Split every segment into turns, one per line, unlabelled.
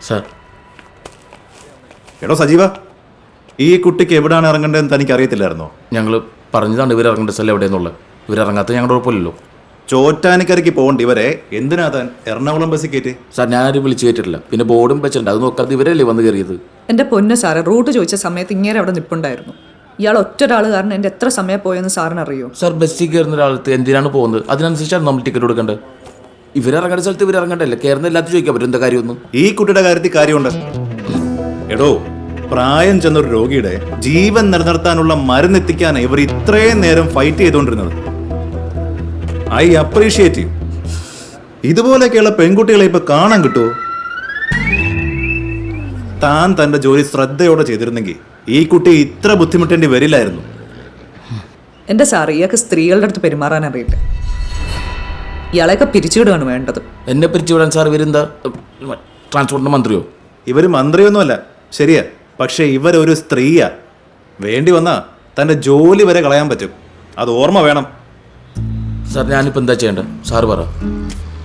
Sir.
എടോ സജീവ, ഈ കുട്ടിക്ക് എവിടെയാണ് ഇറങ്ങേണ്ടതെന്ന് തനിക്ക് അറിയത്തില്ലായിരുന്നോ?
ഞങ്ങൾ പറഞ്ഞതാണ് ഇവരിറങ്ങേണ്ട സ്ഥലം എവിടെയെന്നുള്ളത്. ഇവരിറങ്ങാത്ത ഞങ്ങളുടെ ഉറപ്പില്ലല്ലോ.
ചോറ്റാനിക്കരയ്ക്ക് പോകണ്ട ഇവരെ എന്തിനാ താൻ എറണാകുളം ബസ്സിൽ കയറ്റി?
സാർ, ഞാനാരും വിളിച്ചു കയറ്റിട്ടില്ല. പിന്നെ ബോർഡും വെച്ചിട്ടുണ്ട്, അത് നോക്കാതെ ഇവരല്ലേ വന്ന് കയറിയത്.
എൻ്റെ പൊന്ന് സാറ്, റൂട്ട് ചോദിച്ച സമയത്ത് ഇങ്ങനെ അവിടെ നിൽപ്പുണ്ടായിരുന്നു. ഇയാൾ ഒറ്റൊരാൾ കാരണം എൻ്റെ എത്ര സമയം പോയെന്ന് സാറിന് അറിയോ?
സാർ, ബസ്സിൽ കയറുന്ന ഒരാളത്ത് എന്തിനാണ് പോകുന്നത്? അതിനനുസരിച്ചാണ് നമ്മൾ ടിക്കറ്റ് കൊടുക്കേണ്ടത്. ഇവരിറങ്ങേണ്ട സ്ഥലത്ത് ഇവരിറങ്ങണ്ടല്ലേ? കയറുന്ന എല്ലാത്തും ചോദിക്കാൻ പറ്റും എന്താ കാര്യമൊന്നും.
ഈ കുട്ടിയുടെ കാര്യത്തിൽ കാര്യമുണ്ട്. എടോ, പ്രായം ചെന്നൊരു രോഗിയുടെ ജീവൻ നിലനിർത്താനുള്ള മരുന്നെത്തിക്കാൻ ഇവർ ഇത്രയും നേരം ഫൈറ്റ് ചെയ്തുകൊണ്ടിരുന്നത്. I appreciate you. ഇതുപോലെയൊക്കെയുള്ള പെൺകുട്ടികളെ ഇപ്പൊ കാണാൻ കിട്ടുമോ? താൻ തന്റെ ജോലി ശ്രദ്ധയോടെ ചെയ്തിരുന്നെങ്കിൽ ഈ കുട്ടി ഇത്ര ബുദ്ധിമുട്ടേണ്ടി വരില്ലായിരുന്നു.
എൻ്റെ സാറ്, ഇയാൾക്ക് സ്ത്രീകളുടെ അടുത്ത് പെരുമാറാൻ അറിയില്ല. ഇയാളെയൊക്കെ പിരിച്ചുവിടുകയാണ് വേണ്ടത്.
എന്നെ പിരിച്ചുവിടാൻ സാർ ഇവരെന്താ ട്രാൻസ്പോർട്ടിന്റെ മന്ത്രിയോ?
ഇവര് മന്ത്രിയൊന്നുമല്ല, ശരിയാ. പക്ഷെ ഇവരൊരു സ്ത്രീയാ. വേണ്ടി വന്നാ തന്റെ ജോലി വരെ കളയാൻ പറ്റും. അത് ഓർമ്മ വേണം.
സാർ, ഞാനിപ്പോൾ എന്താ ചെയ്യേണ്ടത്? സാറ് പറ.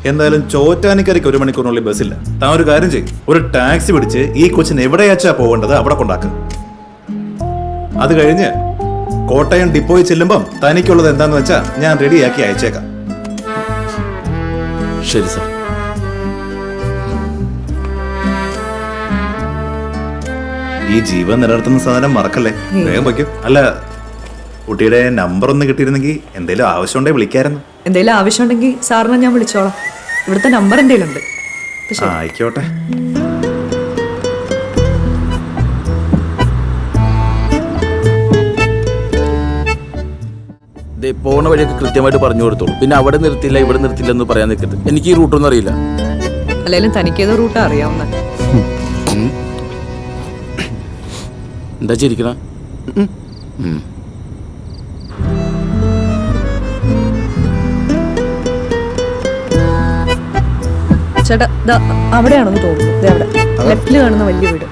എന്തായാലും ചോറ്റാനിക്കരയ്ക്ക് 1 മണിക്കൂറിനുള്ളിൽ ബസ്സില്ല. താൻ ഒരു കാര്യം ചെയ്യും, ഒരു ടാക്സി പിടിച്ച് ഈ കൊച്ചിന് എവിടെയാച്ചാ പോകേണ്ടത് അവിടെ കൊണ്ടാക്കുക. അത് കഴിഞ്ഞ് കോട്ടയം ഡിപ്പോയിൽ ചെല്ലുമ്പം തനിക്കുള്ളത് എന്താന്ന് വെച്ചാ ഞാൻ റെഡിയാക്കി അയച്ചേക്കാം.
ശരി സാർ.
ഈ ജീവൻ നിലനിർത്തുന്ന സാധനം മറക്കല്ലേ. വേഗം വയ്ക്കും. അല്ല, കുട്ടിയുടെ നമ്പർ ഒന്ന് കിട്ടിയിരുന്നെങ്കിൽ എന്തെങ്കിലും ആവശ്യമുണ്ടെങ്കിൽ വിളിക്കായിരുന്നു.
എന്തെങ്കിലും ആവശ്യമുണ്ടെങ്കിൽ സാറിനെ ഞാൻ വിളിച്ചോളാം. ഇവിടുത്തെ നമ്പർ എന്തെങ്കിലും ഉണ്ട്.
ആയിക്കോട്ടെ.
പോകുന്ന വഴിയൊക്കെ കൃത്യമായിട്ട് പറഞ്ഞു കൊടുത്തോളൂ. പിന്നെ അവിടെ നിർത്തില്ല ഇവിടെ നിർത്തില്ല എന്ന് പറയാൻ നിൽക്കരുത്. എനിക്ക് ഈ റൂട്ടൊന്നും അറിയില്ല.
അല്ലെങ്കിലും തനിക്കേതോ റൂട്ട് അറിയാവുന്ന.
എന്താ ചിരിക്കണ?
ചേട്ടാ, അവിടെയാണെന്ന് തോന്നുന്നു. അവിടെ ലെഫ്റ്റില് കാണുന്ന വലിയ വീട്.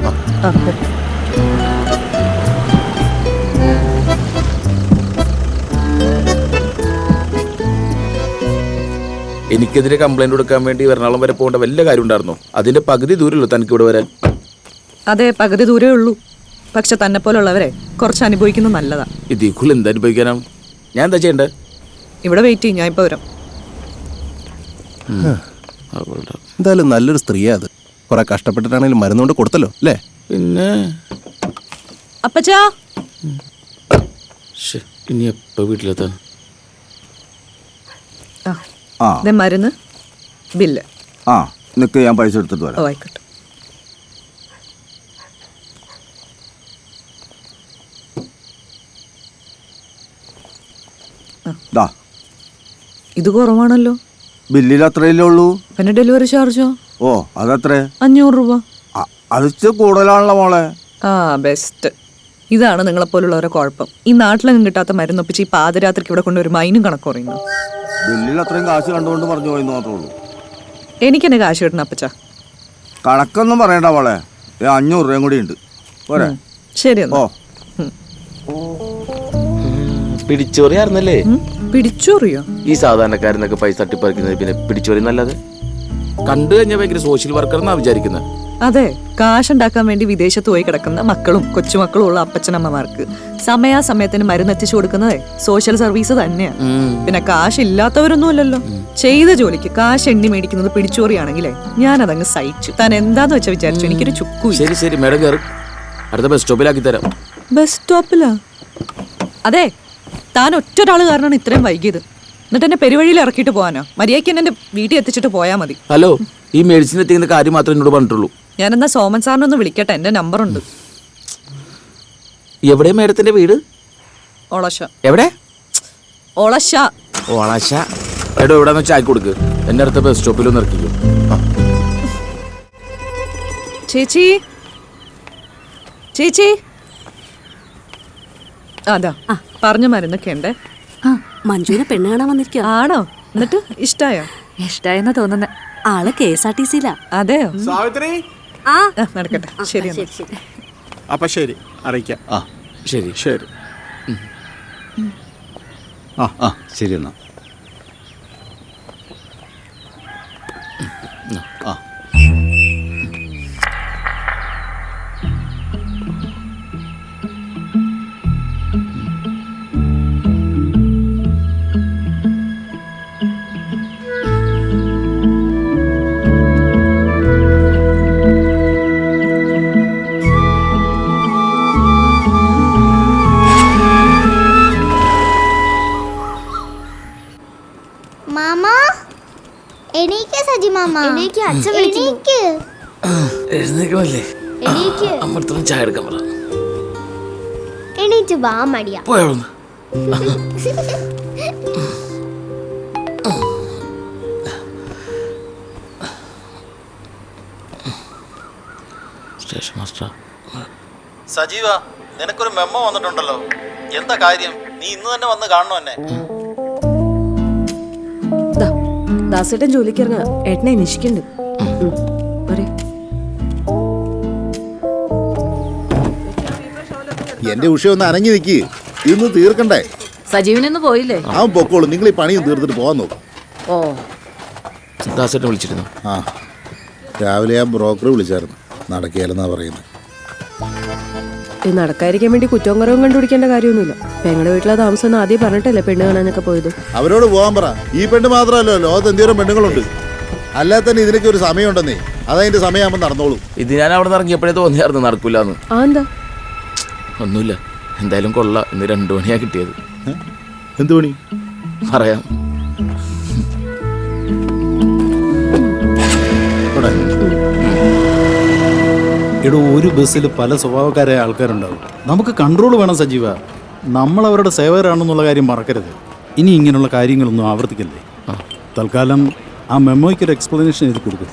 എനിക്കെതിരെ കംപ്ലൈന്റ് കൊടുക്കാൻ വേണ്ടി എറണാകുളം വരെ പോകേണ്ട വല്ല കാര്യം ഉണ്ടായിരുന്നോ? അതിന്റെ പകുതി ദൂരമല്ലോ തനിക്ക് ഇവിടെ വരാൻ.
അതെ, പകുതി ദൂരേ ഉള്ളൂ. പക്ഷെ തന്നെ പോലുള്ളവരെ കുറച്ച് അനുഭവിക്കുന്നത് നല്ലതാ.
ഇതിൽ എന്താ അനുഭവിക്കാനാണ്? ഞാൻ എന്താ ചെയ്യണ്ടേ?
ഇവിടെ വെയിറ്റ് ചെയ്യും, ഞാൻ ഇപ്പൊ വരാം.
എന്തായാലും നല്ലൊരു സ്ത്രീയാ അത്. കുറെ കഷ്ടപ്പെട്ടിട്ടാണെങ്കിലും മരുന്നുകൊണ്ട് കൊടുത്തല്ലോ അല്ലേ?
പിന്നെ
അപ്പച്ചാ,
ഇനി എപ്പോ വീട്ടിലെത്താൻ?
മരുന്ന് ബില്ല്.
നിനക്ക് ഞാൻ പൈസ എടുത്തിട്ട് വരാം.
ആയിക്കോട്ടെ. ഇത് കുറവാണല്ലോ.
ബില്ലിൽ അത്രയല്ലേ ഉള്ളൂ.
പിന്നെ ഡെലിവറി ചാർജോ?
ഓ, അതത്രേ?
500 രൂപ.
അത് കൂടുതലാണല്ലോ മോളെ.
ബെസ്റ്റ്. ഇതാണ് നിങ്ങളെപ്പോലുള്ളവരെ കുഴപ്പം. ഈ നാട്ടിലെങ്ങും കിട്ടാത്ത മരുന്നൊപ്പിച്ച് ഈ പാതിരാത്രിക്ക് ഇവിടെ കൊണ്ടുവരുമ്പോൾ അതിനും കണക്ക് പറയുന്നു.
ബില്ലിൽ അത്രയും കാശ് കണ്ടുകൊണ്ട് പറഞ്ഞു പോയെന്ന് മാത്രമേ ഉള്ളൂ.
എനിക്കെന്നെ കാശ് കിട്ടണം അപ്പച്ചാ.
കണക്കൊന്നും പറയണ്ട മോളെ. 500 രൂപയും കൂടി ഉണ്ട്. പോരെ?
ശരി.
പിടിച്ചോറിയായിരുന്നല്ലേ?
പിടിച്ചോറിയോ?
ഈ സാധാരണക്കാരനൊക്കെ പൈസ തട്ടിപ്പറിക്കുന്നത് പിന്നെ പിടിച്ചോറി നല്ലത്. കണ്ടു കഴിഞ്ഞാൽ ഭയങ്കര സോഷ്യൽ വർക്കർ എന്നാ വിചാരിക്കുന്നത്.
അതെ, കാശുണ്ടാക്കാൻ വേണ്ടി വിദേശത്ത് പോയി കിടക്കുന്ന മക്കളും കൊച്ചുമക്കളും ഉള്ള അപ്പച്ചനമ്മമാർക്ക് സമയാസമയത്തിന് മരുന്നെത്തിച്ചു കൊടുക്കുന്നതേ സോഷ്യൽ സർവീസ് തന്നെയാണ്. പിന്നെ കാശ് ഇല്ലാത്തവരൊന്നും അല്ലല്ലോ. ചെയ്ത ജോലിക്ക് കാശ് എണ്ണി മേടിക്കുന്നത് പിടിച്ചോറിയാണെങ്കിലേ ഞാനതങ്ങ് സഹിച്ചു. താൻ എന്താന്ന് വെച്ചാ വിചാരിച്ചു. എനിക്കൊരു ചുക്കു.
ശരി ശരി, മേഡം കയറി. അടുത്ത ബസ് സ്റ്റോപ്പിലാക്കി തരാം.
ബസ് സ്റ്റോപ്പിലാ? അതെ, താൻ ഒറ്റൊരാള് കാരണമാണ് ഇത്രയും വൈകിയത്. എന്നിട്ട് എന്നെ പെരുവഴിയിൽ ഇറക്കിയിട്ട് പോകാനോ? മര്യാദയ്ക്ക് എന്നെ വീട്ടിൽ എത്തിച്ചിട്ട് പോയാൽ മതി.
ഹലോ, ഈ മെഡിസിൻ എത്തിക്കുന്ന കാര്യം മാത്രമേ എന്നോട് പറഞ്ഞിട്ടുള്ളൂ.
ഞാനെന്നാ സോമൻ സാറിനൊന്ന് വിളിക്കട്ടെ, എന്റെ നമ്പറുണ്ട്.
എവിടെ മേഡത്തിന്റെ വീട്?
ഓളശ.
എവിടെ?
ഓളശ.
ഓളശ. എടോ, എവിടെന്ന് വെച്ചാൽ ആക്കി കൊടുക്ക്. എന്റെ അടുത്ത ബസ് സ്റ്റോപ്പിലൊന്ന് ഇറക്കിക്കോ.
ചേച്ചി, ചേച്ചി, അതാ പറഞ്ഞ മരുന്നൊക്കെ ഉണ്ട്.
മഞ്ജുവിനെ പെണ്ണ് കാണാൻ വന്നിരിക്കുക.
ആണോ? എന്നിട്ട് ഇഷ്ടായോ?
ഇഷ്ടായെന്നാ തോന്നുന്നത്. ആള് KSRTC-ലാ.
അതെയോ?
സാവിത്രി,
നടക്കട്ടെ. ശരി.
അപ്പൊ ശരി, അറിയിക്കാം.
ശരി
ശരി.
ശരി എന്നാ.
മാമ. അച്ഛൻ വിളിക്കുന്നു.
എഴുന്നേക്കണല്ലേ? അമ്മടുത്തൊന്ന് ചായ എടുക്കാൻ പറ.
എണീറ്റ് വാ മടിയാ.
പോയാളൊന്ന് സ്റ്റേഷൻ മാസ്റ്റർ.
സജീവ, നിനക്കൊരു മെമ്മോ വന്നിട്ടുണ്ടല്ലോ. എന്താ കാര്യം? നീ ഇന്ന് തന്നെ വന്ന് കാണണോ എന്നെ?
ദാസേട്ടൻ ജോലിക്ക് ഇറങ്ങാ. ഏട്ടനെ അന്വേഷിക്കുന്നുണ്ട്.
എന്റെ ഉഷ ഒന്ന് അനങ്ങി നിൽക്കി. ഇന്ന് തീർക്കണ്ടേ?
സജീവനൊന്നും പോയില്ലേ?
അവൻ പൊക്കോളൂ. നിങ്ങൾ ഈ പണിയും തീർത്തിട്ട് പോകാൻ നോക്കും.
ഓ,
ദാസേട്ടൻ വിളിച്ചിരുന്നു.
ആ, രാവിലെ ആ ബ്രോക്കർ വിളിച്ചായിരുന്നു. നടക്കുകയല്ലെന്നാ പറയുന്നത്.
ഇത് നടക്കാതിരിക്കാൻ വേണ്ടി കുറ്റവും കുറവും കണ്ടുപിടിക്കേണ്ട കാര്യമൊന്നുമില്ല. പെങ്ങളുടെ വീട്ടിലെ താമസം എന്ന് ആദ്യം പറഞ്ഞിട്ടല്ലേ പെണ്ണ് കാണാനൊക്കെ പോയത്.
അവരോട് പോകാൻ പറ. ഈ പെണ്ണ് മാത്രമല്ലോ, ലോകത്ത് എന്തോരം പെണ്ണുങ്ങളുണ്ട്. അല്ലാതെ തന്നെ ഇതിനൊക്കെ ഒരു സമയമുണ്ടെന്നേ. അതതിന്റെ സമയമാകുമ്പോൾ നടന്നോളൂ.
ഇത് ഞാൻ അവിടെ നിന്ന് ഇറങ്ങിയപ്പോഴേ തോന്നിയായിരുന്നു നടക്കൂലെന്ന്.
എന്താ?
ഒന്നുമില്ല, എന്തായാലും കൊള്ളാം. ഇന്ന് 2 മണിയാ കിട്ടിയത്.
എന്ത് പണി
പറയാം.
എടോ, ഒരു ബസ്സിൽ പല സ്വഭാവക്കാരായ ആൾക്കാരുണ്ടാവും. നമുക്ക് കൺട്രോൾ വേണം സജീവ. നമ്മൾ അവരുടെ സേവകരാണെന്നുള്ള കാര്യം മറക്കരുത്. ഇനി ഇങ്ങനെയുള്ള കാര്യങ്ങളൊന്നും ആവർത്തിക്കല്ലേ. തൽക്കാലം ആ മെമ്മോയ്ക്കൊരു എക്സ്പ്ലനേഷൻ എഴുതി കൊടുക്കും.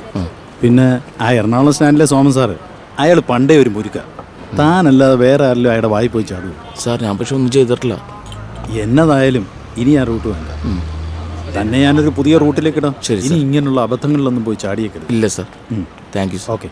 പിന്നെ ആ എറണാകുളം സ്റ്റാൻഡിലെ സോമൻ സാറ്, അയാൾ പണ്ടേ ഒരു മുരുക്ക. താനല്ലാതെ വേറെ ആരെങ്കിലും അയാളുടെ വായി പോയി ചാടുക.
സാർ, ഞാൻ പക്ഷെ ഒന്നും ചെയ്തിട്ടില്ല.
എന്നതായാലും ഇനി ആ റൂട്ട് വേണ്ട. തന്നെ ഞാനൊരു പുതിയ റൂട്ടിലേക്ക് ഇടാം.
ശരി,
ഇനി ഇങ്ങനെയുള്ള അബദ്ധങ്ങളിലൊന്നും പോയി ചാടിയേക്കരുത്.
ഇല്ല sir. Thank you sir.
Okay.